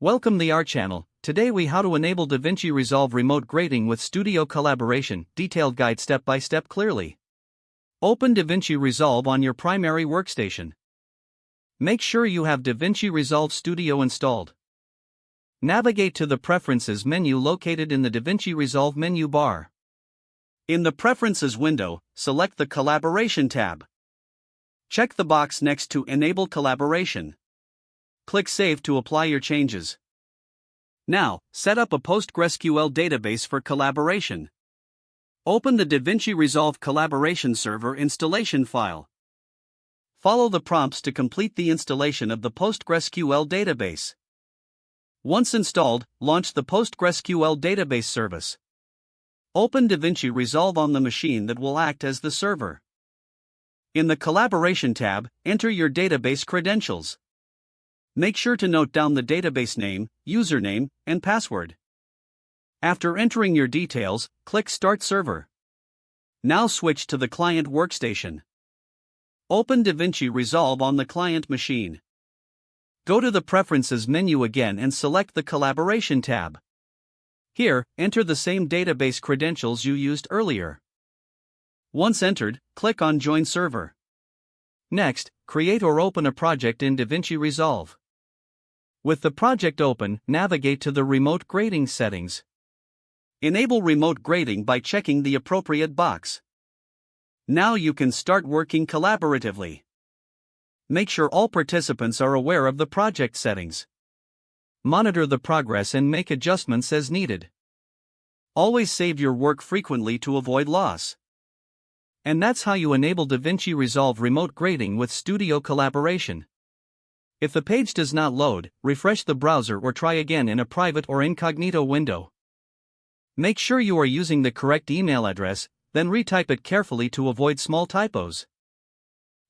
Welcome to our channel. Today we how to enable DaVinci Resolve remote grading with studio collaboration, detailed guide step by step clearly. Open DaVinci Resolve on your primary workstation. Make sure you have DaVinci Resolve Studio installed. Navigate to the Preferences menu located in the DaVinci Resolve menu bar. In the Preferences window, select the Collaboration tab. Check the box next to Enable Collaboration. Click Save to apply your changes. Now, set up a PostgreSQL database for collaboration. Open the DaVinci Resolve Collaboration Server installation file. Follow the prompts to complete the installation of the PostgreSQL database. Once installed, launch the PostgreSQL database service. Open DaVinci Resolve on the machine that will act as the server. In the Collaboration tab, enter your database credentials. Make sure to note down the database name, username, and password. After entering your details, click Start Server. Now switch to the client workstation. Open DaVinci Resolve on the client machine. Go to the Preferences menu again and select the Collaboration tab. Here, enter the same database credentials you used earlier. Once entered, click on Join Server. Next, create or open a project in DaVinci Resolve. With the project open, navigate to the Remote Grading settings. Enable remote grading by checking the appropriate box. Now you can start working collaboratively. Make sure all participants are aware of the project settings. Monitor the progress and make adjustments as needed. Always save your work frequently to avoid loss. And that's how you enable DaVinci Resolve remote grading with studio collaboration. If the page does not load, refresh the browser or try again in a private or incognito window. Make sure you are using the correct email address, then retype it carefully to avoid small typos.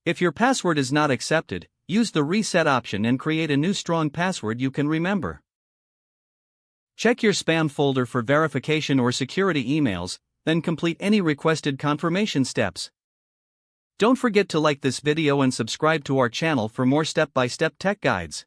If your password is not accepted, use the reset option and create a new strong password you can remember. Check your spam folder for verification or security emails, then complete any requested confirmation steps. Don't forget to like this video and subscribe to our channel for more step-by-step tech guides.